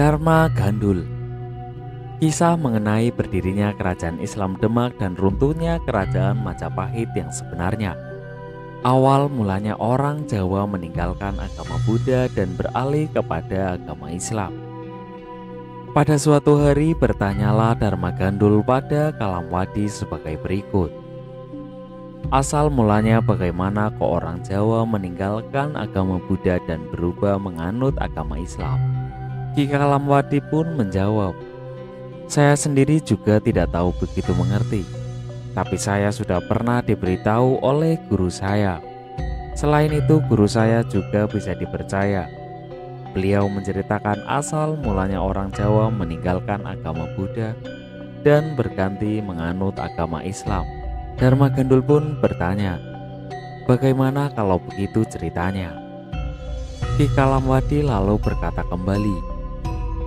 Dharma Gandul. Kisah mengenai berdirinya kerajaan Islam Demak dan runtuhnya kerajaan Majapahit yang sebenarnya. Awal mulanya orang Jawa meninggalkan agama Buddha dan beralih kepada agama Islam. Pada suatu hari bertanyalah Dharma Gandul pada Kalamwadi sebagai berikut. Asal mulanya bagaimana kok orang Jawa meninggalkan agama Buddha dan berubah menganut agama Islam? Ki Kalamwadi pun menjawab, saya sendiri juga tidak tahu begitu mengerti, tapi saya sudah pernah diberitahu oleh guru saya. Selain itu guru saya juga bisa dipercaya. Beliau menceritakan asal mulanya orang Jawa meninggalkan agama Buddha dan berganti menganut agama Islam. Dharma Gandul pun bertanya, bagaimana kalau begitu ceritanya? Ki Kalamwadi lalu berkata kembali,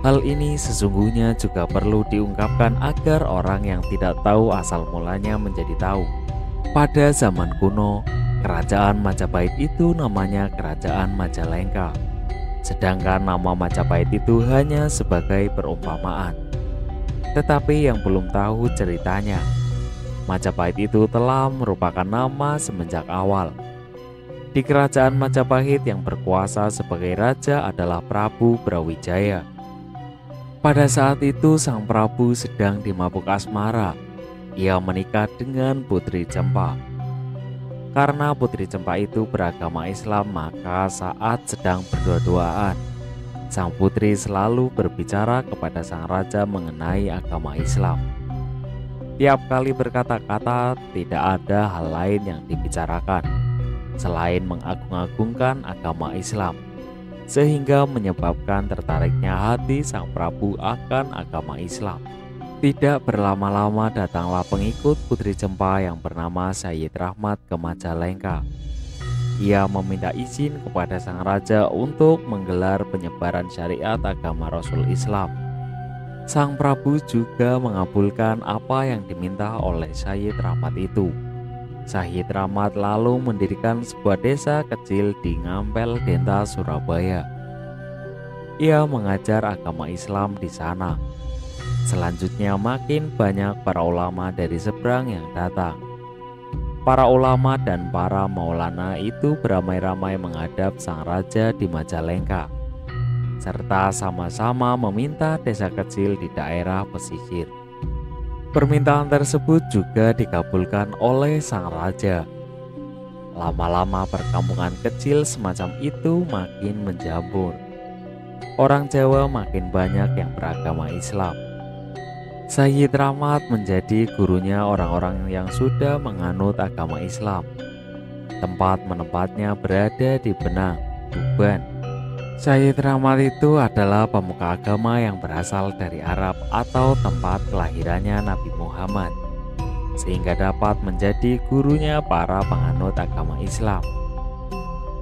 hal ini sesungguhnya juga perlu diungkapkan agar orang yang tidak tahu asal mulanya menjadi tahu. Pada zaman kuno, kerajaan Majapahit itu namanya Kerajaan Majalengka. Sedangkan nama Majapahit itu hanya sebagai perumpamaan. Tetapi yang belum tahu ceritanya, Majapahit itu telah merupakan nama semenjak awal. Di Kerajaan Majapahit yang berkuasa sebagai raja adalah Prabu Brawijaya. Pada saat itu Sang Prabu sedang di mabuk asmara. Ia menikah dengan Putri Cempa. Karena Putri Cempa itu beragama Islam, maka saat sedang berdua-duaan, sang putri selalu berbicara kepada sang raja mengenai agama Islam. Tiap kali berkata-kata tidak ada hal lain yang dibicarakan selain mengagung-agungkan agama Islam, sehingga menyebabkan tertariknya hati sang Prabu akan agama Islam. Tidak berlama-lama datanglah pengikut Putri Cempa yang bernama Sayyid Rahmat ke Majalengka. Ia meminta izin kepada sang raja untuk menggelar penyebaran syariat agama Rasul Islam. Sang Prabu juga mengabulkan apa yang diminta oleh Sayyid Rahmat itu. Sayyid Rahmat lalu mendirikan sebuah desa kecil di Ngampel Denta, Surabaya. Ia mengajar agama Islam di sana. Selanjutnya makin banyak para ulama dari seberang yang datang. Para ulama dan para maulana itu beramai-ramai menghadap sang raja di Majalengka, serta sama-sama meminta desa kecil di daerah pesisir. Permintaan tersebut juga dikabulkan oleh sang raja. Lama-lama perkampungan kecil semacam itu makin menjamur. Orang Jawa makin banyak yang beragama Islam. Sayyid Rahmat menjadi gurunya orang-orang yang sudah menganut agama Islam. Tempat menempatnya berada di Benang, Tuban. Sayyid Rahmat itu adalah pemuka agama yang berasal dari Arab atau tempat kelahirannya Nabi Muhammad, sehingga dapat menjadi gurunya para penganut agama Islam.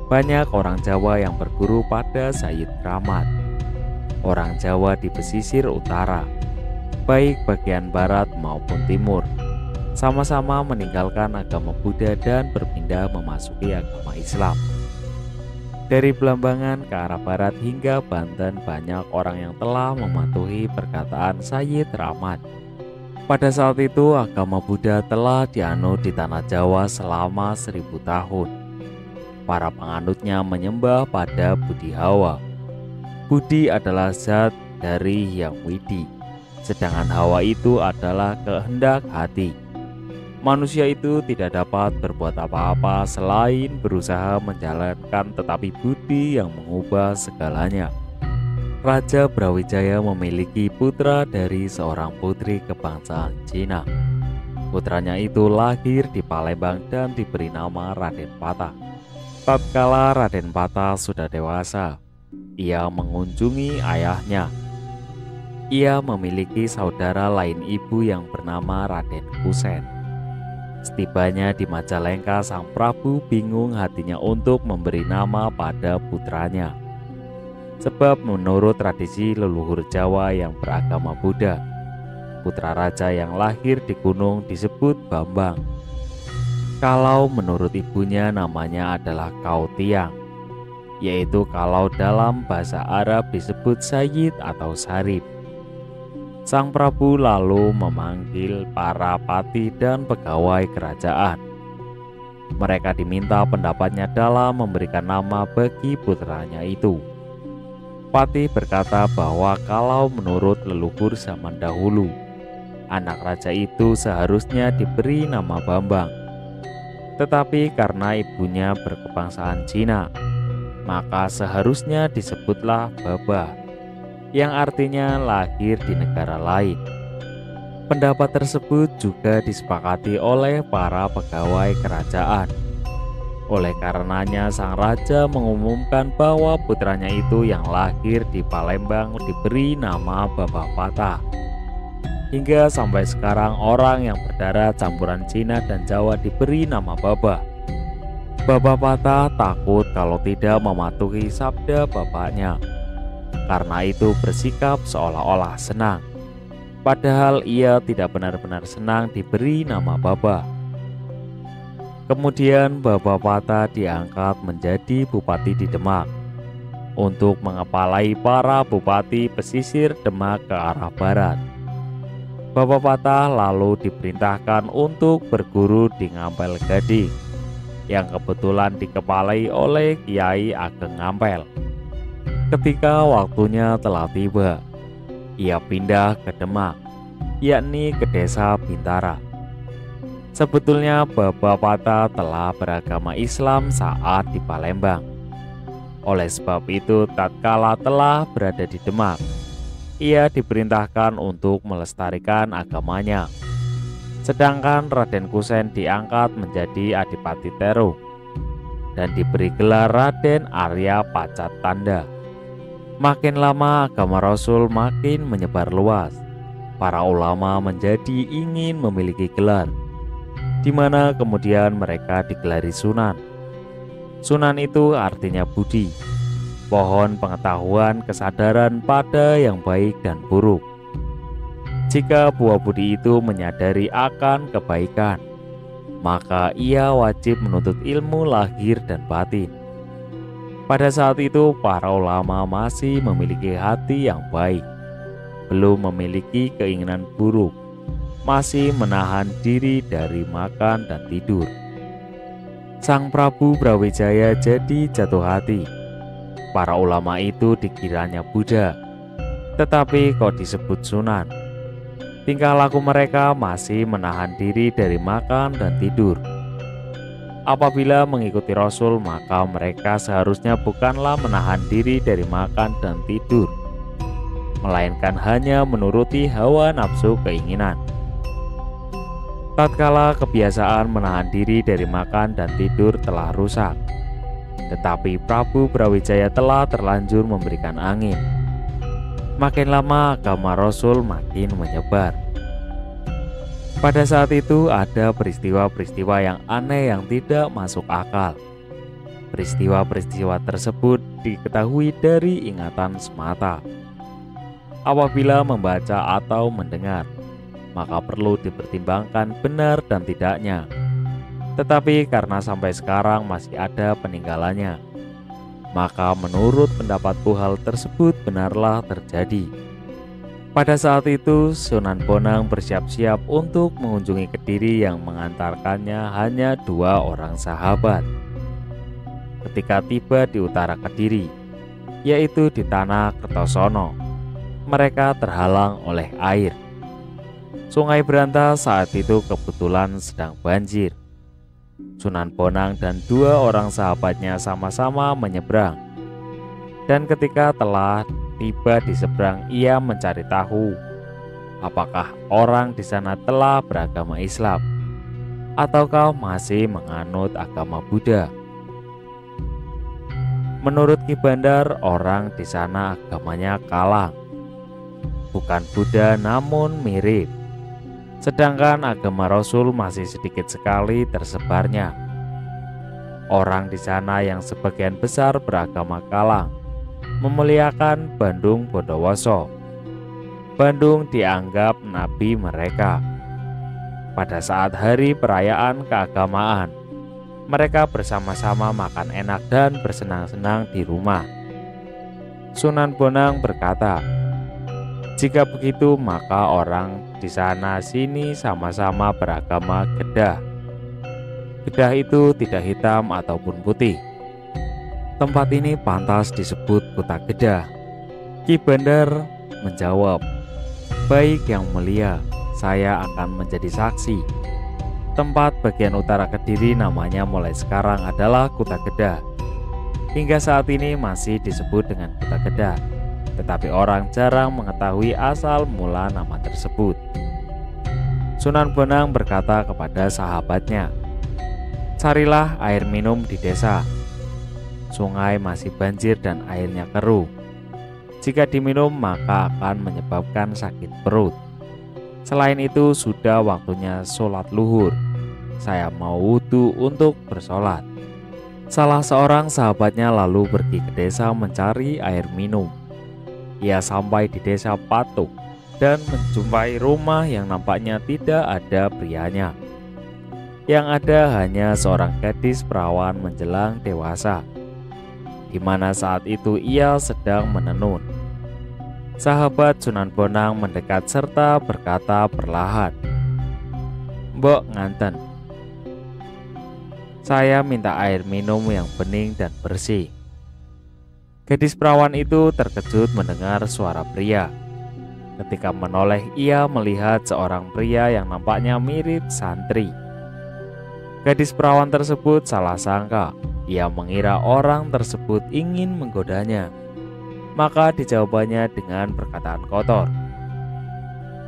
Banyak orang Jawa yang berguru pada Sayyid Rahmat. Orang Jawa di pesisir utara, baik bagian barat maupun timur, sama-sama meninggalkan agama Buddha dan berpindah memasuki agama Islam. Dari Belambangan ke arah barat hingga Banten banyak orang yang telah mematuhi perkataan Sayyid Rahmat. Pada saat itu agama Buddha telah dianut di tanah Jawa selama 1000 tahun. Para penganutnya menyembah pada Budi Hawa. Budi adalah zat dari Hyang Widi, sedangkan Hawa itu adalah kehendak hati. Manusia itu tidak dapat berbuat apa-apa selain berusaha menjalankan, tetapi budi yang mengubah segalanya. Raja Brawijaya memiliki putra dari seorang putri kebangsaan Cina. Putranya itu lahir di Palembang dan diberi nama Raden Patah. Tatkala Raden Patah sudah dewasa, ia mengunjungi ayahnya. Ia memiliki saudara lain ibu yang bernama Raden Kusen. Setibanya di Majalengka, sang Prabu bingung hatinya untuk memberi nama pada putranya. Sebab menurut tradisi leluhur Jawa yang beragama Buddha, putra raja yang lahir di gunung disebut Bambang. Kalau menurut ibunya namanya adalah Kautiang. yaitu kalau dalam bahasa Arab disebut Sayyid atau Sarif. Sang Prabu lalu memanggil para patih dan pegawai kerajaan. Mereka diminta pendapatnya dalam memberikan nama bagi putranya itu. Patih berkata bahwa kalau menurut leluhur zaman dahulu, anak raja itu seharusnya diberi nama Bambang. Tetapi karena ibunya berkebangsaan Cina, maka seharusnya disebutlah Baba, yang artinya lahir di negara lain. Pendapat tersebut juga disepakati oleh para pegawai kerajaan. Oleh karenanya sang raja mengumumkan bahwa putranya itu yang lahir di Palembang diberi nama Babah Patah. Hingga sampai sekarang orang yang berdarah campuran Cina dan Jawa diberi nama Babah. Babah Patah takut kalau tidak mematuhi sabda bapaknya. Karena itu bersikap seolah-olah senang. Padahal ia tidak benar-benar senang diberi nama Babah. Kemudian Babah Patah diangkat menjadi bupati di Demak untuk mengepalai para bupati pesisir Demak ke arah barat. Babah Patah lalu diperintahkan untuk berguru di Ngampel Gading yang kebetulan dikepalai oleh Kiai Ageng Ngampel. Ketika waktunya telah tiba, ia pindah ke Demak, yakni ke desa Bintara. Sebetulnya Babah Patah telah beragama Islam saat di Palembang. Oleh sebab itu, tatkala telah berada di Demak, ia diperintahkan untuk melestarikan agamanya. Sedangkan Raden Kusen diangkat menjadi Adipati Terung dan diberi gelar Raden Arya Pacat Tanda. Makin lama agama Rasul makin menyebar luas. Para ulama menjadi ingin memiliki gelar, di mana kemudian mereka digelari Sunan. Sunan itu artinya budi, pohon pengetahuan kesadaran pada yang baik dan buruk. Jika buah budi itu menyadari akan kebaikan, maka ia wajib menuntut ilmu lahir dan batin. Pada saat itu para ulama masih memiliki hati yang baik, belum memiliki keinginan buruk, masih menahan diri dari makan dan tidur. Sang Prabu Brawijaya jadi jatuh hati. Para ulama itu dikiranya Buddha, tetapi kok disebut Sunan. Tingkah laku mereka masih menahan diri dari makan dan tidur. Apabila mengikuti Rasul, maka mereka seharusnya bukanlah menahan diri dari makan dan tidur, melainkan hanya menuruti hawa nafsu keinginan. Tatkala kebiasaan menahan diri dari makan dan tidur telah rusak, tetapi Prabu Brawijaya telah terlanjur memberikan angin. Makin lama agama Rasul makin menyebar. Pada saat itu ada peristiwa-peristiwa yang aneh yang tidak masuk akal. Peristiwa-peristiwa tersebut diketahui dari ingatan semata. Apabila membaca atau mendengar, maka perlu dipertimbangkan benar dan tidaknya. Tetapi karena sampai sekarang masih ada peninggalannya, maka menurut pendapatku hal tersebut benarlah terjadi. Pada saat itu Sunan Bonang bersiap-siap untuk mengunjungi Kediri yang mengantarkannya hanya 2 orang sahabat. Ketika tiba di utara Kediri, yaitu di tanah Kertosono, mereka terhalang oleh air. Sungai Berantas saat itu kebetulan sedang banjir. Sunan Bonang dan 2 orang sahabatnya sama-sama menyeberang. Dan ketika telah tiba di seberang, ia mencari tahu apakah orang di sana telah beragama Islam ataukah masih menganut agama Buddha. Menurut Ki Bandar, orang di sana agamanya Kalang, bukan Buddha namun mirip. Sedangkan agama Rasul masih sedikit sekali tersebarnya. Orang di sana yang sebagian besar beragama Kalang memuliakan Bandung Bondowoso. Bandung dianggap nabi mereka. Pada saat hari perayaan keagamaan, Mereka bersama-sama makan enak dan bersenang-senang di rumah. Sunan Bonang berkata, "Jika begitu, maka orang di sana sini sama-sama beragama Kedah. Kedah itu tidak hitam ataupun putih. Tempat ini pantas disebut kota Kedah." Ki Bandar menjawab, "Baik Yang Mulia, saya akan menjadi saksi. Tempat bagian utara Kediri namanya mulai sekarang adalah Kota Kedah. Hingga saat ini masih disebut dengan Kota Kedah, tetapi orang jarang mengetahui asal mula nama tersebut." Sunan Bonang berkata kepada sahabatnya, "Carilah air minum di desa. Sungai masih banjir dan airnya keruh. Jika diminum maka akan menyebabkan sakit perut. Selain itu sudah waktunya sholat luhur. Saya mau wudhu untuk bersolat." Salah seorang sahabatnya lalu pergi ke desa mencari air minum. Ia sampai di desa Patuk dan menjumpai rumah yang nampaknya tidak ada prianya. Yang ada hanya seorang gadis perawan menjelang dewasa, di mana saat itu ia sedang menenun. Sahabat Sunan Bonang mendekat serta berkata perlahan, "Mbok nganten, saya minta air minum yang bening dan bersih." Gadis perawan itu terkejut mendengar suara pria. Ketika menoleh, ia melihat seorang pria yang nampaknya mirip santri. Gadis perawan tersebut salah sangka. Ia mengira orang tersebut ingin menggodanya. Maka dijawabnya dengan perkataan kotor,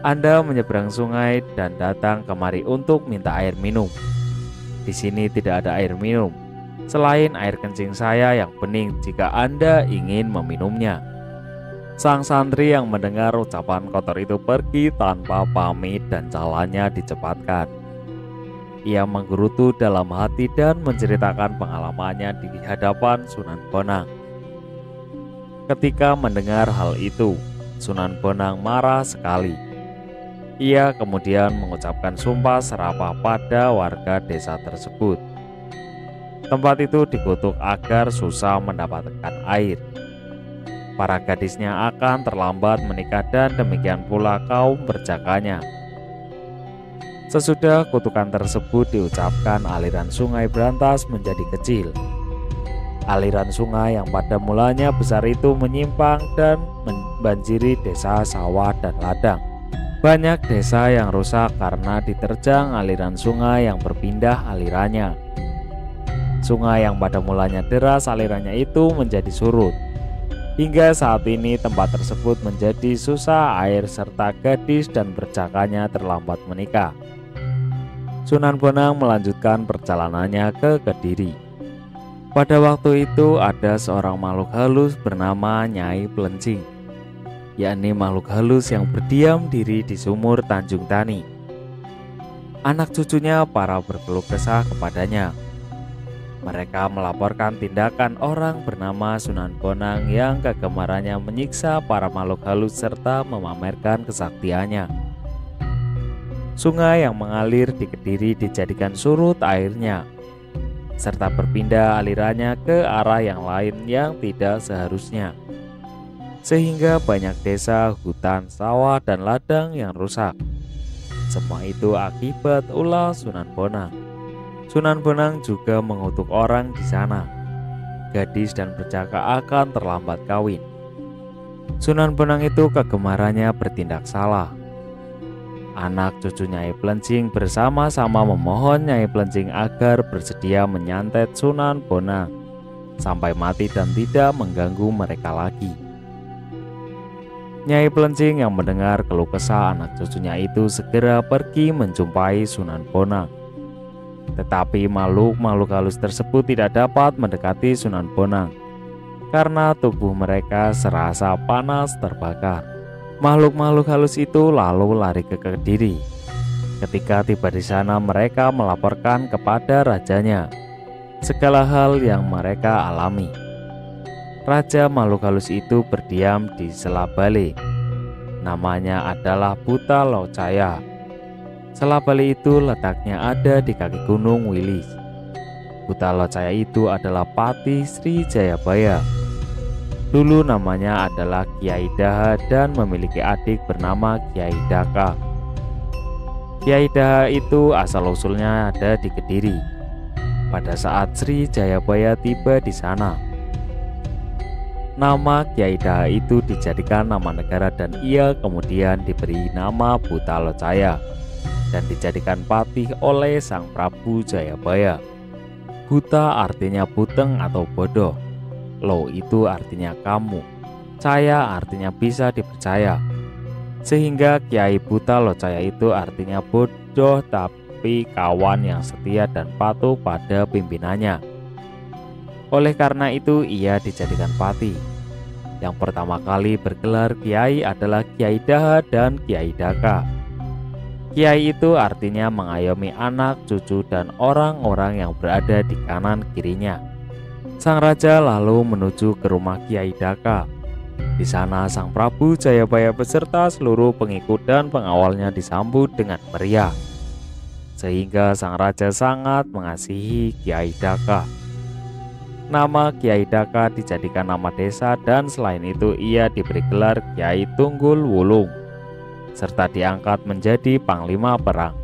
"Anda menyeberang sungai dan datang kemari untuk minta air minum. Di sini tidak ada air minum selain air kencing saya yang bening jika Anda ingin meminumnya." Sang santri yang mendengar ucapan kotor itu pergi tanpa pamit dan jalannya dicepatkan. Ia menggerutu dalam hati dan menceritakan pengalamannya di hadapan Sunan Bonang. Ketika mendengar hal itu, Sunan Bonang marah sekali. Ia kemudian mengucapkan sumpah serapah pada warga desa tersebut. Tempat itu dikutuk agar susah mendapatkan air. Para gadisnya akan terlambat menikah dan demikian pula kaum berjakanya. Sesudah kutukan tersebut diucapkan, aliran sungai berantas menjadi kecil. Aliran sungai yang pada mulanya besar itu menyimpang dan membanjiri desa, sawah, dan ladang. Banyak desa yang rusak karena diterjang aliran sungai yang berpindah alirannya. Sungai yang pada mulanya deras alirannya itu menjadi surut. Hingga saat ini tempat tersebut menjadi susah air serta gadis dan berjakanya terlambat menikah. Sunan Bonang melanjutkan perjalanannya ke Kediri. Pada waktu itu ada seorang makhluk halus bernama Nyai Pelencing, yakni makhluk halus yang berdiam diri di sumur Tanjung Tani. Anak cucunya para berkeluh kesah kepadanya. Mereka melaporkan tindakan orang bernama Sunan Bonang yang kegemarannya menyiksa para makhluk halus serta memamerkan kesaktiannya. Sungai yang mengalir di Kediri dijadikan surut airnya, serta berpindah alirannya ke arah yang lain yang tidak seharusnya, sehingga banyak desa, hutan, sawah, dan ladang yang rusak. Semua itu akibat ulah Sunan Bonang. Sunan Bonang juga mengutuk orang di sana. Gadis dan berjaka akan terlambat kawin. Sunan Bonang itu kegemarannya bertindak salah. Anak cucu Nyai Pelencing bersama-sama memohon Nyai Pelencing agar bersedia menyantet Sunan Bonang sampai mati dan tidak mengganggu mereka lagi. Nyai Pelencing yang mendengar keluh kesah anak cucunya itu segera pergi menjumpai Sunan Bonang. Tetapi makhluk-makhluk halus tersebut tidak dapat mendekati Sunan Bonang karena tubuh mereka serasa panas terbakar. Makhluk-makhluk halus itu lalu lari ke Kediri. Ketika tiba di sana, mereka melaporkan kepada rajanya segala hal yang mereka alami. Raja makhluk halus itu berdiam di Selabale. Namanya adalah Buta Locaya. Selabale itu letaknya ada di kaki gunung Wilis. Buta Locaya itu adalah Patih Sri Jayabaya. Dulu namanya adalah Kiai Daha dan memiliki adik bernama Kiai Daka. Kiai Daha itu asal-usulnya ada di Kediri. Pada saat Sri Jayabaya tiba di sana, nama Kiai Daha itu dijadikan nama negara dan ia kemudian diberi nama Buta Locaya dan dijadikan patih oleh Sang Prabu Jayabaya. Buta artinya buteng atau bodoh. Lo itu artinya kamu. Caya artinya bisa dipercaya. Sehingga Kiai Buta Locaya itu artinya bodoh tapi kawan yang setia dan patuh pada pimpinannya. Oleh karena itu ia dijadikan patih. Yang pertama kali bergelar Kiai adalah Kiai Daha dan Kiai Daka. Kiai itu artinya mengayomi anak, cucu, dan orang-orang yang berada di kanan kirinya. Sang raja lalu menuju ke rumah Kiai Daka. Di sana Sang Prabu Jayabaya beserta seluruh pengikut dan pengawalnya disambut dengan meriah. Sehingga sang raja sangat mengasihi Kiai Daka. Nama Kiai Daka dijadikan nama desa dan selain itu ia diberi gelar Kiai Tunggul Wulung, serta diangkat menjadi panglima perang.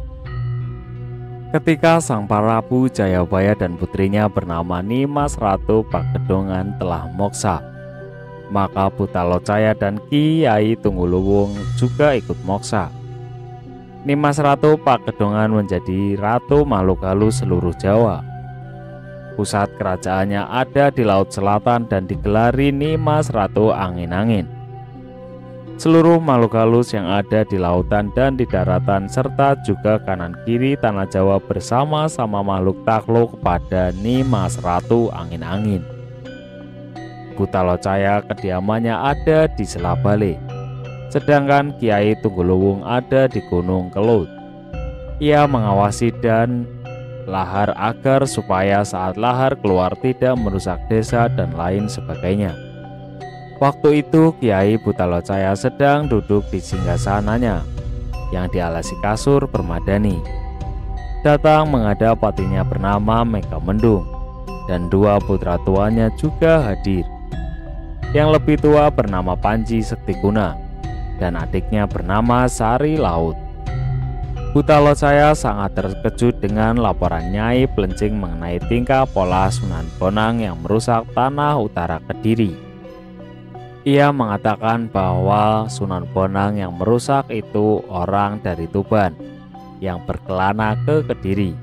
Ketika Sang Prabu Jayabaya dan putrinya bernama Nimas Ratu Pakedongan telah moksa, maka Buta Locaya dan Kiai Tunggulwulung juga ikut moksa. Nimas Ratu Pakedongan menjadi Ratu Makhluk Halus seluruh Jawa. Pusat kerajaannya ada di Laut Selatan dan digelari Nimas Ratu Angin-Angin. Seluruh makhluk halus yang ada di lautan dan di daratan serta juga kanan kiri tanah Jawa bersama-sama makhluk takluk kepada Nimas Ratu Angin-Angin. Buta Locaya kediamannya ada di Selabale, sedangkan Kiai Tunggulwulung ada di Gunung Kelut. Ia mengawasi dan lahar agar supaya saat lahar keluar tidak merusak desa dan lain sebagainya. Waktu itu Kiai Buta Locaya sedang duduk di singgasananya yang dialasi kasur permadani. Datang menghadap patinya bernama Megamendung dan dua putra tuanya juga hadir. Yang lebih tua bernama Panji Sektiguna dan adiknya bernama Sari Laut. Buta Locaya sangat terkejut dengan laporan Nyai Plencing mengenai tingkah pola Sunan Bonang yang merusak tanah utara Kediri. Ia mengatakan bahwa Sunan Bonang yang merusak itu orang dari Tuban yang berkelana ke Kediri.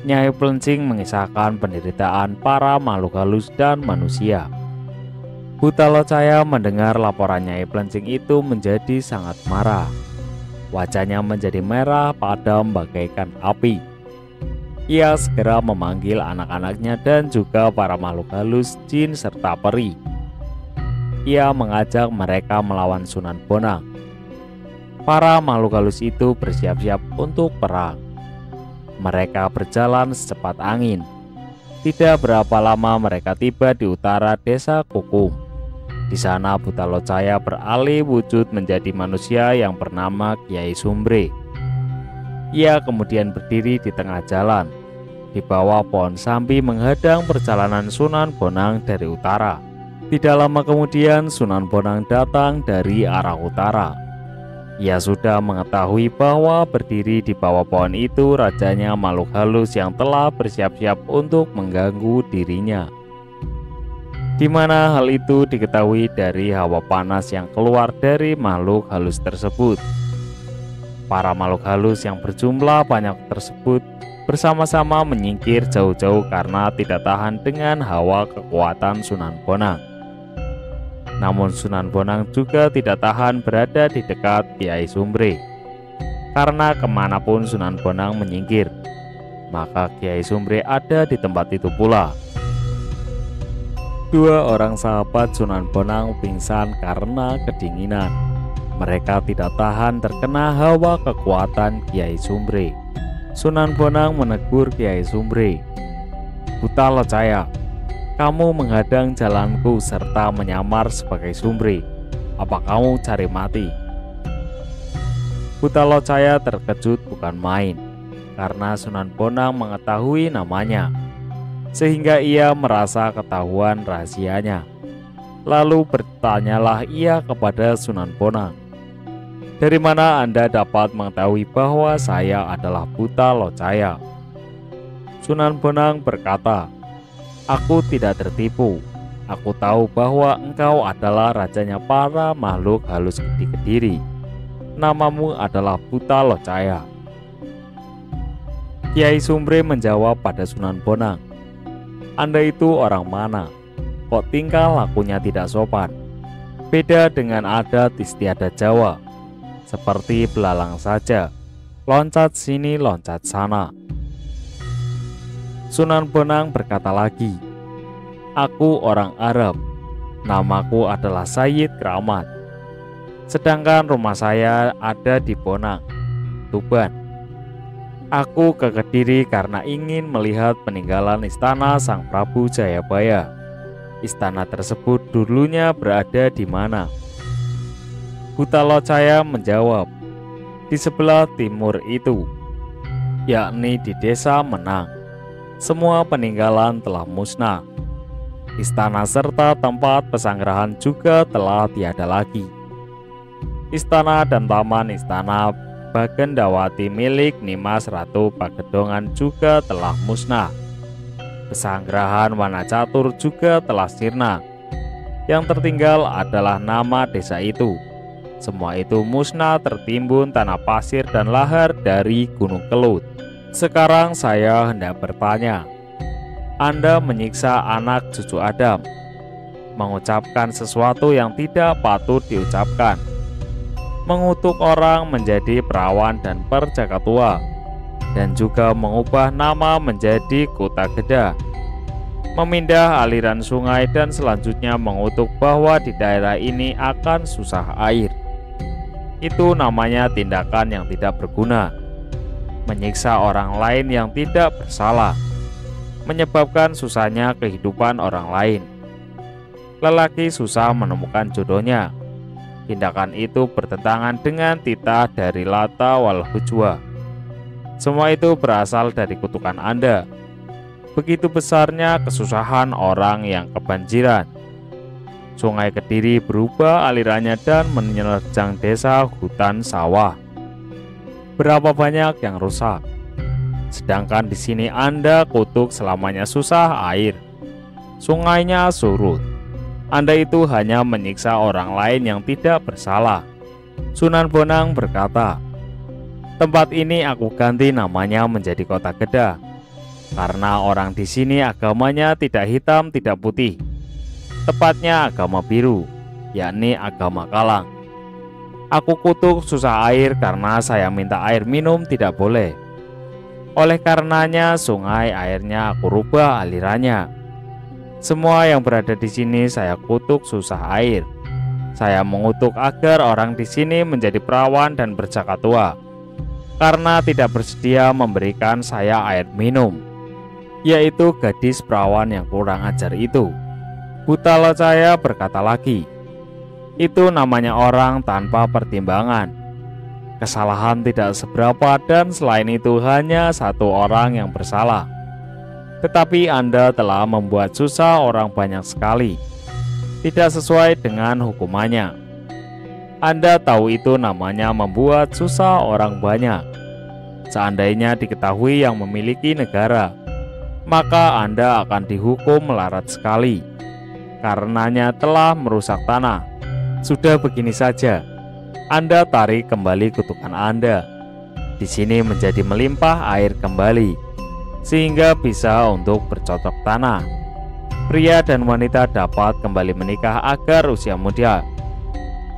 Nyai Plencing mengisahkan penderitaan para makhluk halus dan manusia. Buta Locaya mendengar laporan Nyai Plencing itu menjadi sangat marah. Wajahnya menjadi merah padam bagaikan api. Ia segera memanggil anak-anaknya dan juga para makhluk halus, jin serta peri. Ia mengajak mereka melawan Sunan Bonang. Para makhluk halus itu bersiap-siap untuk perang. Mereka berjalan secepat angin. Tidak berapa lama mereka tiba di utara desa Kukum. Di sana Buta Locaya beralih wujud menjadi manusia yang bernama Kiai Sumbre. Ia kemudian berdiri di tengah jalan. Di bawah pohon sambi menghadang perjalanan Sunan Bonang dari utara. Tidak lama kemudian Sunan Bonang datang dari arah utara. Ia sudah mengetahui bahwa berdiri di bawah pohon itu rajanya makhluk halus yang telah bersiap-siap untuk mengganggu dirinya. Di mana hal itu diketahui dari hawa panas yang keluar dari makhluk halus tersebut. Para makhluk halus yang berjumlah banyak tersebut bersama-sama menyingkir jauh-jauh karena tidak tahan dengan hawa kekuatan Sunan Bonang. Namun Sunan Bonang juga tidak tahan berada di dekat Kiai Sumbre. Karena kemanapun Sunan Bonang menyingkir, maka Kiai Sumbre ada di tempat itu pula. Dua orang sahabat Sunan Bonang pingsan karena kedinginan. Mereka tidak tahan terkena hawa kekuatan Kiai Sumbre. Sunan Bonang menegur Kiai Sumbre, "Buta Locaya, kamu menghadang jalanku serta menyamar sebagai Sumbre. Apa kamu cari mati?" Buta Locaya terkejut bukan main, karena Sunan Bonang mengetahui namanya. sehingga ia merasa ketahuan rahasianya. Lalu bertanyalah ia kepada Sunan Bonang, "Dari mana Anda dapat mengetahui bahwa saya adalah Buta Locaya?" Sunan Bonang berkata, "Aku tidak tertipu. Aku tahu bahwa engkau adalah rajanya para makhluk halus di Kediri. Namamu adalah Buta Locaya." Kiai Sumbre menjawab pada Sunan Bonang, "Anda itu orang mana? Kok tingkah lakunya tidak sopan? Beda dengan adat istiadat Jawa, seperti belalang saja, loncat sini loncat sana." Sunan Bonang berkata lagi, "Aku orang Arab, namaku adalah Sayyid Kramat. Sedangkan rumah saya ada di Bonang, Tuban. Aku ke Kediri karena ingin melihat peninggalan istana Sang Prabu Jayabaya. Istana tersebut dulunya berada di mana?" Buta Locaya menjawab, "Di sebelah timur itu, yakni di desa Menang. Semua peninggalan telah musnah. Istana serta tempat pesanggerahan juga telah tiada lagi. Istana dan taman istana Bagendawati milik Nimas Ratu Pagedongan juga telah musnah. Pesanggerahan Wanacatur juga telah sirna. Yang tertinggal adalah nama desa itu. Semua itu musnah tertimbun tanah pasir dan lahar dari Gunung Kelut. Sekarang saya hendak bertanya, Anda menyiksa anak cucu Adam, mengucapkan sesuatu yang tidak patut diucapkan, mengutuk orang menjadi perawan dan perjakatua, dan juga mengubah nama menjadi Kota Geda, memindah aliran sungai dan selanjutnya mengutuk bahwa di daerah ini akan susah air. Itu namanya tindakan yang tidak berguna. Menyiksa orang lain yang tidak bersalah, menyebabkan susahnya kehidupan orang lain. Lelaki susah menemukan jodohnya. Tindakan itu bertentangan dengan titah dari Lata wal Hujwa. Semua itu berasal dari kutukan Anda. Begitu besarnya kesusahan orang yang kebanjiran. Sungai Kediri berubah alirannya dan menerjang desa, hutan, sawah. Berapa banyak yang rusak. Sedangkan di sini Anda kutuk selamanya susah air. Sungainya surut. Anda itu hanya menyiksa orang lain yang tidak bersalah. Sunan Bonang berkata, "Tempat ini aku ganti namanya menjadi Kota Geda, karena orang di sini agamanya tidak hitam tidak putih. Tepatnya agama biru, yakni agama Kalang. Aku kutuk susah air karena saya minta air minum tidak boleh. Oleh karenanya sungai airnya aku rubah alirannya. Semua yang berada di sini saya kutuk susah air. Saya mengutuk agar orang di sini menjadi perawan dan berjakatua, karena tidak bersedia memberikan saya air minum, yaitu gadis perawan yang kurang ajar itu." Buta Locaya berkata lagi, "Itu namanya orang tanpa pertimbangan. Kesalahan tidak seberapa dan selain itu hanya satu orang yang bersalah. Tetapi Anda telah membuat susah orang banyak sekali, tidak sesuai dengan hukumannya. Anda tahu itu namanya membuat susah orang banyak. Seandainya diketahui yang memiliki negara, maka Anda akan dihukum melarat sekali, karenanya telah merusak tanah. Sudah begini saja, Anda tarik kembali kutukan Anda. Di sini menjadi melimpah air kembali, sehingga bisa untuk bercocok tanah. Pria dan wanita dapat kembali menikah agar usia muda,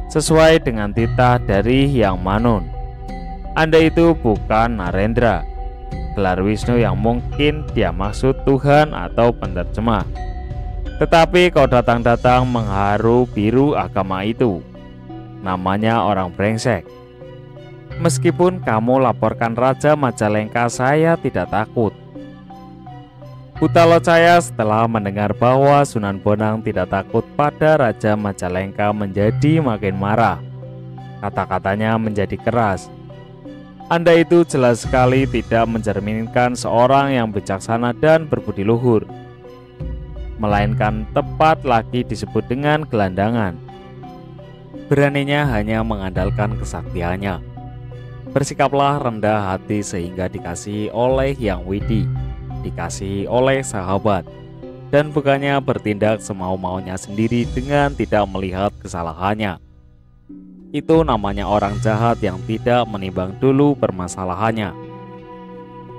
sesuai dengan titah dari Hyang Manun. Anda itu bukan Narendra, gelar Wisnu yang mungkin dia maksud Tuhan atau penerjemah. Tetapi kau datang-datang mengharu biru agama itu. Namanya orang brengsek. Meskipun kamu laporkan Raja Majalengka, saya tidak takut." Buta Locaya setelah mendengar bahwa Sunan Bonang tidak takut pada Raja Majalengka menjadi makin marah. Kata-katanya menjadi keras. "Anda itu jelas sekali tidak mencerminkan seorang yang bijaksana dan berbudi luhur. melainkan tepat lagi disebut dengan gelandangan. Beraninya hanya mengandalkan kesaktiannya. Bersikaplah rendah hati sehingga dikasihi oleh Yang Widi, dikasihi oleh sahabat, dan bukannya bertindak semau-maunya sendiri dengan tidak melihat kesalahannya. Itu namanya orang jahat yang tidak menimbang dulu permasalahannya.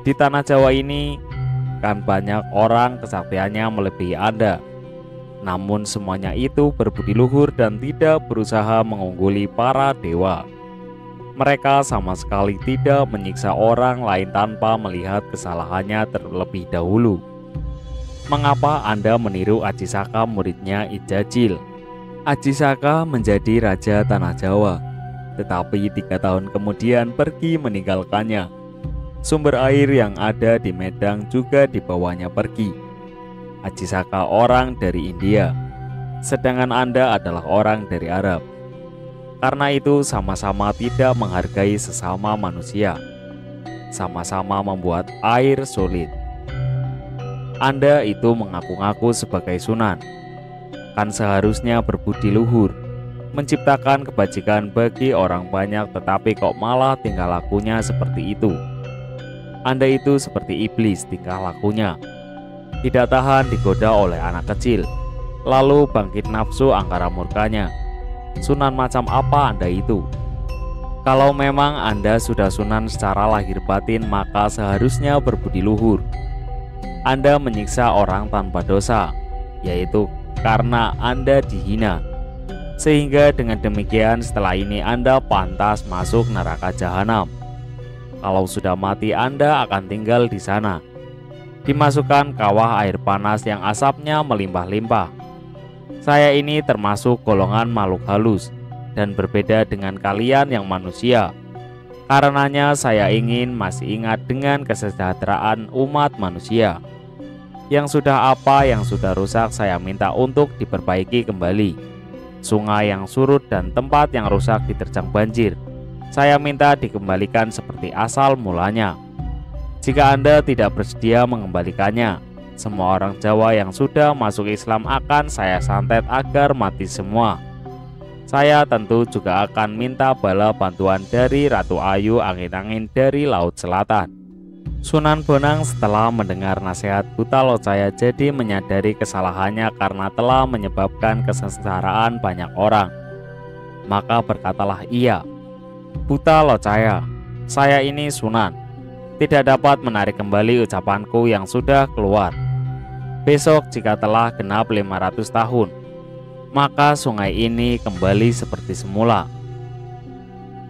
Di tanah Jawa ini kan banyak orang kesaktiannya melebihi Anda. Namun semuanya itu berbudi luhur dan tidak berusaha mengungguli para dewa. Mereka sama sekali tidak menyiksa orang lain tanpa melihat kesalahannya terlebih dahulu. Mengapa Anda meniru Aji Saka muridnya Ijajil? Aji Saka menjadi raja tanah Jawa, tetapi 3 tahun kemudian pergi meninggalkannya. Sumber air yang ada di Medang juga dibawanya pergi. Aji Saka orang dari India, sedangkan Anda adalah orang dari Arab. Karena itu sama-sama tidak menghargai sesama manusia, sama-sama membuat air sulit. Anda itu mengaku-ngaku sebagai sunan, kan seharusnya berbudi luhur, menciptakan kebajikan bagi orang banyak, tetapi kok malah tingkah lakunya seperti itu. Anda itu seperti iblis tingkah lakunya, tidak tahan digoda oleh anak kecil, lalu bangkit nafsu angkara murkanya. Sunan macam apa Anda itu? Kalau memang Anda sudah sunan secara lahir batin, maka seharusnya berbudi luhur. Anda menyiksa orang tanpa dosa, yaitu karena Anda dihina. Sehingga dengan demikian setelah ini Anda pantas masuk neraka jahanam. Kalau sudah mati Anda akan tinggal di sana, dimasukkan kawah air panas yang asapnya melimpah-limpah. Saya ini termasuk golongan makhluk halus dan berbeda dengan kalian yang manusia. Karenanya saya ingin masih ingat dengan kesejahteraan umat manusia. Yang sudah apa yang sudah rusak saya minta untuk diperbaiki kembali. Sungai yang surut dan tempat yang rusak diterjang banjir, saya minta dikembalikan seperti asal mulanya. Jika Anda tidak bersedia mengembalikannya, semua orang Jawa yang sudah masuk Islam akan saya santet agar mati semua. Saya tentu juga akan minta bala bantuan dari Ratu Ayu angin-angin dari Laut Selatan. Sunan Bonang setelah mendengar nasihat Buta Locaya jadi menyadari kesalahannya karena telah menyebabkan kesengsaraan banyak orang. Maka berkatalah ia, "Buta Locaya, saya ini sunan, tidak dapat menarik kembali ucapanku yang sudah keluar. Besok jika telah genap 500 tahun, maka sungai ini kembali seperti semula."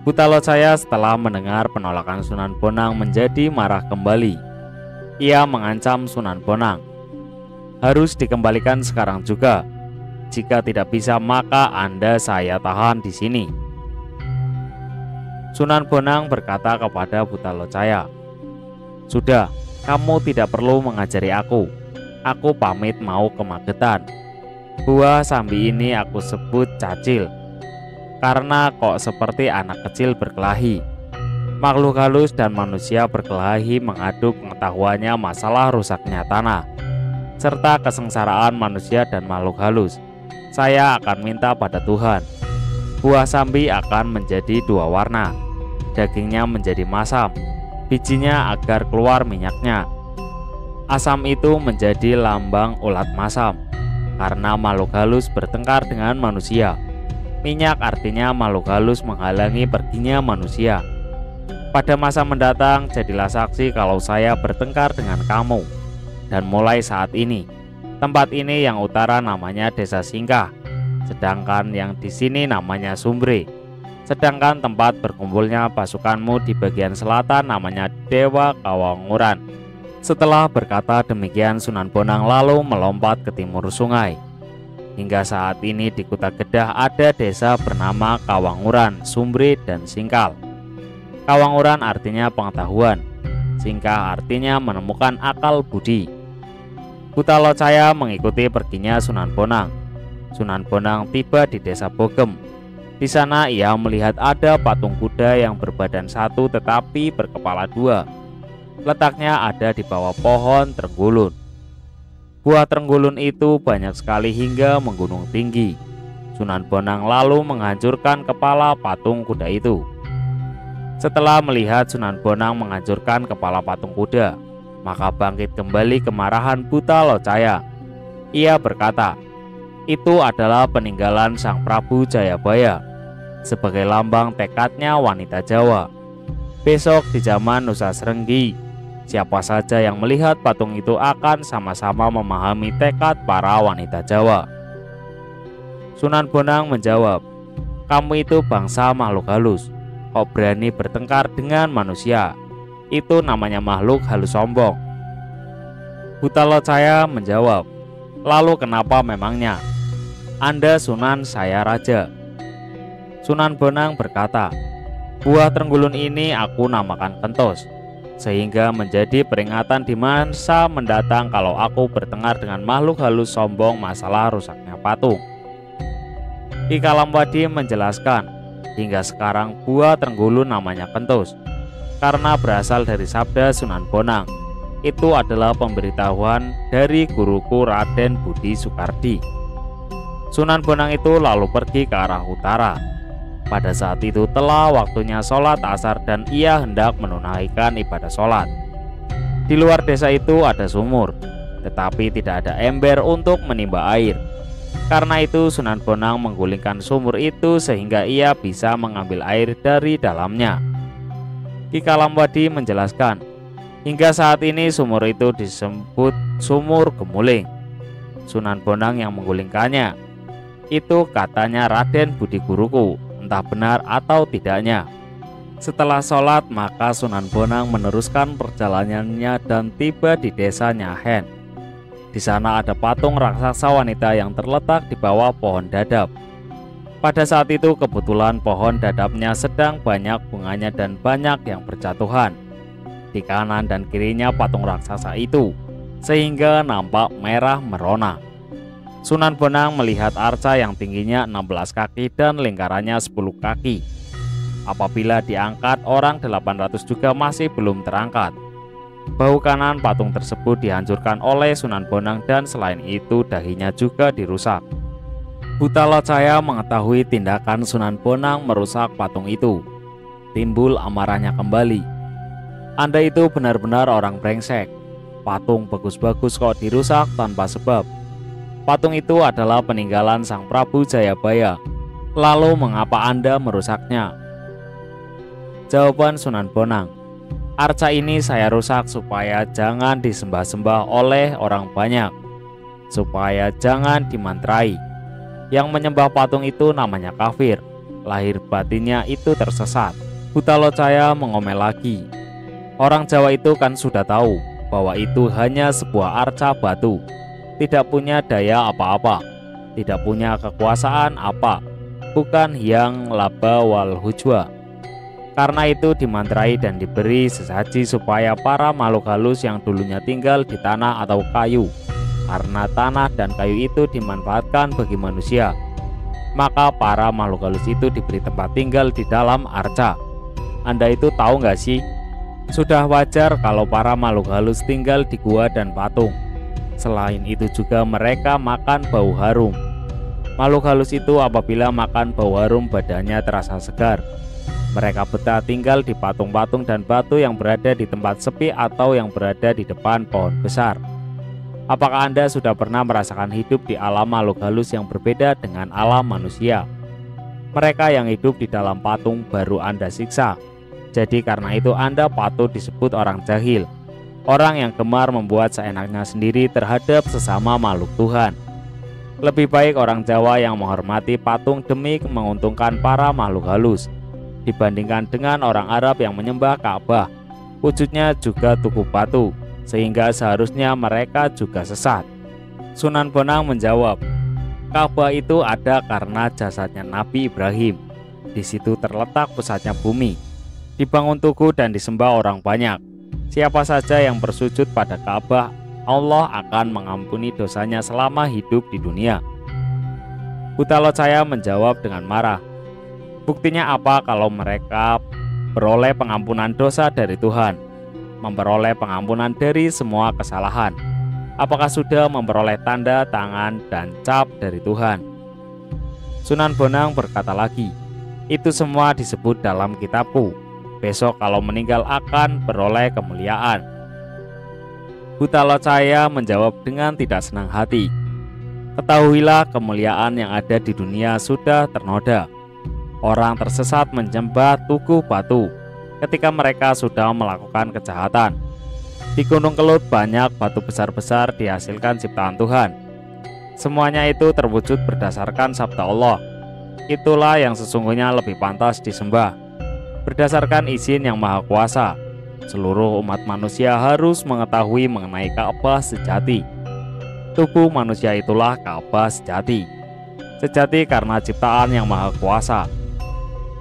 Buta Locaya setelah mendengar penolakan Sunan Bonang menjadi marah kembali. Ia mengancam Sunan Bonang, "Harus dikembalikan sekarang juga. Jika tidak bisa maka Anda saya tahan di sini." Sunan Bonang berkata kepada Buta Locaya, "Sudah, kamu tidak perlu mengajari aku. Aku pamit mau ke Magetan. Buah sambi ini aku sebut cacil, karena kok seperti anak kecil berkelahi. Makhluk halus dan manusia berkelahi mengadu pengetahuannya masalah rusaknya tanah, serta kesengsaraan manusia dan makhluk halus. Saya akan minta pada Tuhan, buah sambi akan menjadi 2 warna, dagingnya menjadi masam, bijinya agar keluar minyaknya. Asam itu menjadi lambang ulat masam, karena makhluk halus bertengkar dengan manusia. Minyak artinya makhluk halus menghalangi perginya manusia. Pada masa mendatang jadilah saksi kalau saya bertengkar dengan kamu. Dan mulai saat ini, tempat ini yang utara namanya Desa Singkah, sedangkan yang di sini namanya Sumbre. Sedangkan tempat berkumpulnya pasukanmu di bagian selatan namanya Dewa Kawanguran. Setelah berkata demikian, Sunan Bonang lalu melompat ke timur sungai. Hingga saat ini di Kuta Kedah ada desa bernama Kawanguran, Sumbre, dan Singkal. Kawanguran artinya pengetahuan, Singkah artinya menemukan akal budi. Buta Locaya mengikuti perginya Sunan Bonang. Sunan Bonang tiba di desa Bogem. Di sana ia melihat ada patung kuda yang berbadan 1 tetapi berkepala 2. Letaknya ada di bawah pohon Trenggulun. Buah Trenggulun itu banyak sekali hingga menggunung tinggi. Sunan Bonang lalu menghancurkan kepala patung kuda itu. Setelah melihat Sunan Bonang menghancurkan kepala patung kuda, maka bangkit kembali kemarahan Buta Locaya. Ia berkata, itu adalah peninggalan Sang Prabu Jayabaya sebagai lambang tekadnya wanita Jawa. Besok di zaman Nusa Srenggi, siapa saja yang melihat patung itu akan sama-sama memahami tekad para wanita Jawa. Sunan Bonang menjawab, kamu itu bangsa makhluk halus, kok berani bertengkar dengan manusia? Itu namanya makhluk halus sombong. Buta Locaya menjawab, lalu kenapa memangnya? Anda Sunan, saya raja. Sunan Bonang berkata, buah Trenggulun ini aku namakan Kentos, sehingga menjadi peringatan di masa mendatang kalau aku bertengkar dengan makhluk halus sombong masalah rusaknya patung. Ki Kalamwadi menjelaskan, hingga sekarang buah Trenggulun namanya Kentos karena berasal dari sabda Sunan Bonang. Itu adalah pemberitahuan dari guruku Raden Budi Soekardi. Sunan Bonang itu lalu pergi ke arah utara. Pada saat itu telah waktunya sholat asar dan ia hendak menunaikan ibadah sholat. Di luar desa itu ada sumur, tetapi tidak ada ember untuk menimba air. Karena itu Sunan Bonang menggulingkan sumur itu sehingga ia bisa mengambil air dari dalamnya. Ki Kalamwadi menjelaskan, hingga saat ini sumur itu disebut Sumur Gemuling. Sunan Bonang yang menggulingkannya. Itu katanya Raden Budi guruku, entah benar atau tidaknya. Setelah sholat maka Sunan Bonang meneruskan perjalanannya dan tiba di desa Nyahen. Di sana ada patung raksasa wanita yang terletak di bawah pohon dadap. Pada saat itu kebetulan pohon dadapnya sedang banyak bunganya dan banyak yang berjatuhan. Di kanan dan kirinya patung raksasa itu, sehingga nampak merah merona. Sunan Bonang melihat arca yang tingginya 16 kaki dan lingkarannya 10 kaki. Apabila diangkat, orang 800 juga masih belum terangkat. Bahu kanan patung tersebut dihancurkan oleh Sunan Bonang dan selain itu dahinya juga dirusak. Buta Locaya mengetahui tindakan Sunan Bonang merusak patung itu. Timbul amarahnya kembali. Anda itu benar-benar orang brengsek. Patung bagus-bagus kok dirusak tanpa sebab. Patung itu adalah peninggalan Sang Prabu Jayabaya. Lalu mengapa Anda merusaknya? Jawaban Sunan Bonang, arca ini saya rusak supaya jangan disembah-sembah oleh orang banyak, supaya jangan dimantrai. Yang menyembah patung itu namanya kafir, lahir batinnya itu tersesat. Buta Locaya mengomel lagi, orang Jawa itu kan sudah tahu bahwa itu hanya sebuah arca batu, tidak punya daya apa-apa, tidak punya kekuasaan apa, bukan yang laba wal hujwa. Karena itu dimantrai dan diberi sesaji supaya para makhluk halus yang dulunya tinggal di tanah atau kayu, karena tanah dan kayu itu dimanfaatkan bagi manusia, maka para makhluk halus itu diberi tempat tinggal di dalam arca. Anda itu tahu nggak sih? Sudah wajar kalau para makhluk halus tinggal di gua dan patung. Selain itu juga mereka makan bau harum. Makhluk halus itu apabila makan bau harum badannya terasa segar. Mereka betah tinggal di patung-patung dan batu yang berada di tempat sepi atau yang berada di depan pohon besar. Apakah Anda sudah pernah merasakan hidup di alam makhluk halus yang berbeda dengan alam manusia? Mereka yang hidup di dalam patung baru Anda siksa. Jadi karena itu Anda patut disebut orang jahil, orang yang gemar membuat seenaknya sendiri terhadap sesama makhluk Tuhan. Lebih baik orang Jawa yang menghormati patung demi menguntungkan para makhluk halus, dibandingkan dengan orang Arab yang menyembah Ka'bah, wujudnya juga tugu batu, sehingga seharusnya mereka juga sesat. Sunan Bonang menjawab, Ka'bah itu ada karena jasadnya Nabi Ibrahim. Di situ terletak pusatnya bumi, dibangun tugu dan disembah orang banyak. Siapa saja yang bersujud pada Ka'bah, Allah akan mengampuni dosanya selama hidup di dunia. Buta Locaya menjawab dengan marah, buktinya apa kalau mereka beroleh pengampunan dosa dari Tuhan, memperoleh pengampunan dari semua kesalahan? Apakah sudah memperoleh tanda tangan dan cap dari Tuhan? Sunan Bonang berkata lagi, itu semua disebut dalam kitabku. Besok kalau meninggal akan beroleh kemuliaan. Buta Locaya menjawab dengan tidak senang hati, ketahuilah kemuliaan yang ada di dunia sudah ternoda. Orang tersesat menyembah tugu batu ketika mereka sudah melakukan kejahatan. Di Gunung Kelut banyak batu besar-besar dihasilkan ciptaan Tuhan. Semuanya itu terwujud berdasarkan sabda Allah. Itulah yang sesungguhnya lebih pantas disembah. Berdasarkan izin yang maha kuasa, seluruh umat manusia harus mengetahui mengenai Ka'bah sejati. Tubuh manusia itulah Ka'bah sejati. Sejati karena ciptaan yang maha kuasa.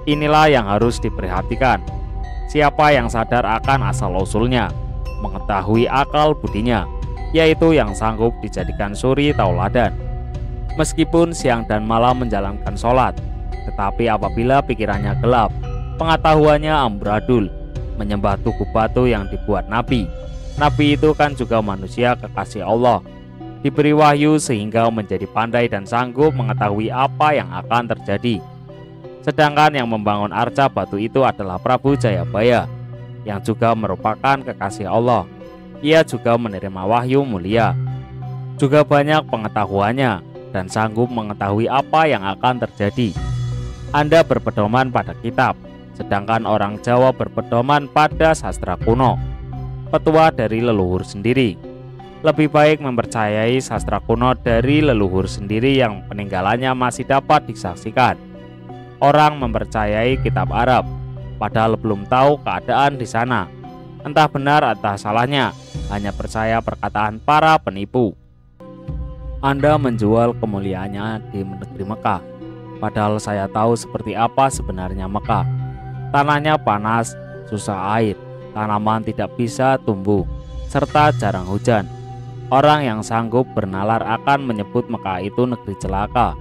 Inilah yang harus diperhatikan. Siapa yang sadar akan asal-usulnya, mengetahui akal budinya, yaitu yang sanggup dijadikan suri tauladan. Meskipun siang dan malam menjalankan sholat, tetapi apabila pikirannya gelap, pengetahuannya amburadul, menyembah tugu batu yang dibuat nabi. Nabi itu kan juga manusia kekasih Allah, diberi wahyu sehingga menjadi pandai dan sanggup mengetahui apa yang akan terjadi. Sedangkan yang membangun arca batu itu adalah Prabu Jayabaya, yang juga merupakan kekasih Allah. Ia juga menerima wahyu mulia, juga banyak pengetahuannya dan sanggup mengetahui apa yang akan terjadi. Anda berpedoman pada kitab, sedangkan orang Jawa berpedoman pada sastra kuno, petua dari leluhur sendiri. Lebih baik mempercayai sastra kuno dari leluhur sendiri yang peninggalannya masih dapat disaksikan. Orang mempercayai kitab Arab, padahal belum tahu keadaan di sana. Entah benar atau salahnya, hanya percaya perkataan para penipu. Anda menjual kemuliaannya di negeri Mekah, padahal saya tahu seperti apa sebenarnya Mekah. Tanahnya panas, susah air, tanaman tidak bisa tumbuh, serta jarang hujan. Orang yang sanggup bernalar akan menyebut Mekah itu negeri celaka.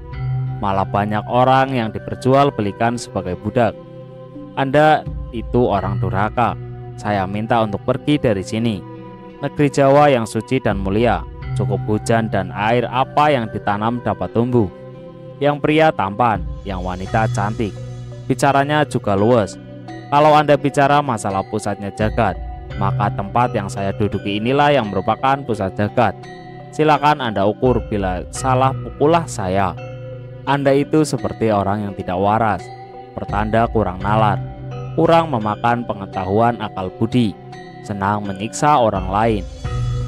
Malah banyak orang yang diperjualbelikan sebagai budak. Anda itu orang durhaka. Saya minta untuk pergi dari sini. Negeri Jawa yang suci dan mulia, cukup hujan dan air apa yang ditanam dapat tumbuh. Yang pria tampan, yang wanita cantik. Bicaranya juga luas. Kalau Anda bicara masalah pusatnya jagat, maka tempat yang saya duduki inilah yang merupakan pusat jagat. Silakan Anda ukur, bila salah pukullah saya. Anda itu seperti orang yang tidak waras, pertanda kurang nalar, kurang memakan pengetahuan akal budi, senang menyiksa orang lain.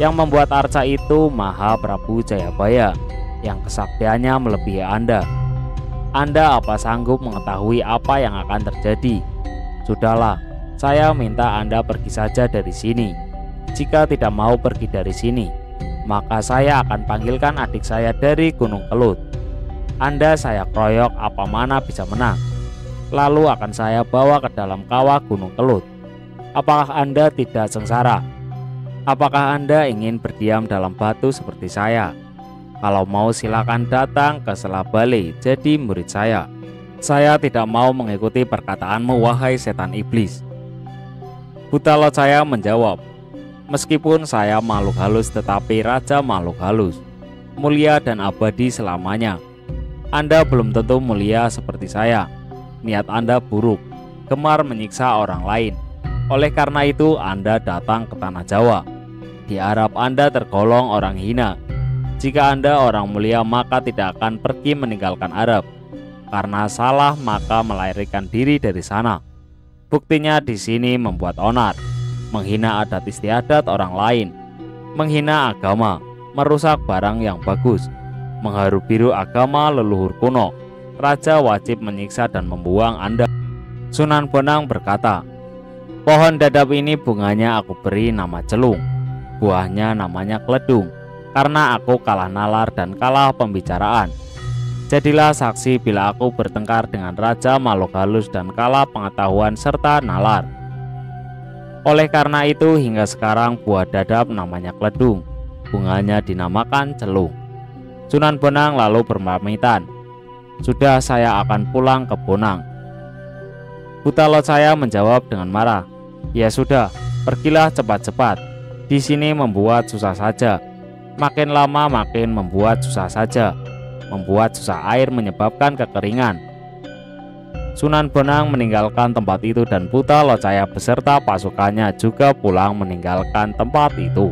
Yang membuat arca itu Maha Prabu Jayabaya, yang kesaktiannya melebihi Anda. Anda apa sanggup mengetahui apa yang akan terjadi? Sudahlah, saya minta Anda pergi saja dari sini. Jika tidak mau pergi dari sini, maka saya akan panggilkan adik saya dari Gunung Kelut. Anda saya kroyok apa mana bisa menang. Lalu akan saya bawa ke dalam kawah Gunung Kelut. Apakah Anda tidak sengsara? Apakah Anda ingin berdiam dalam batu seperti saya? Kalau mau silakan datang ke Selabale jadi murid saya. Saya tidak mau mengikuti perkataanmu wahai setan iblis. Buta Locaya menjawab, meskipun saya makhluk halus tetapi raja makhluk halus, mulia dan abadi selamanya. Anda belum tentu mulia seperti saya. Niat Anda buruk, gemar menyiksa orang lain. Oleh karena itu Anda datang ke tanah Jawa. Di Arab Anda tergolong orang hina. Jika Anda orang mulia maka tidak akan pergi meninggalkan Arab. Karena salah maka melarikan diri dari sana. Buktinya di sini membuat onar, menghina adat istiadat orang lain, menghina agama, merusak barang yang bagus, mengharu-biru agama leluhur kuno. Raja wajib menyiksa dan membuang Anda. Sunan Bonang berkata, pohon dadap ini bunganya aku beri nama celung, buahnya namanya keledung, karena aku kalah nalar dan kalah pembicaraan. Jadilah saksi bila aku bertengkar dengan raja makhluk halus dan kalah pengetahuan serta nalar. Oleh karena itu hingga sekarang buah dadap namanya keledung, bunganya dinamakan celung. Sunan Bonang lalu berpamitan, sudah saya akan pulang ke Bonang. Buta Locaya menjawab dengan marah, ya sudah, pergilah cepat-cepat. Di sini membuat susah saja. Makin lama makin membuat susah saja. Membuat susah air menyebabkan kekeringan. Sunan Bonang meninggalkan tempat itu dan Buta Locaya beserta pasukannya juga pulang meninggalkan tempat itu.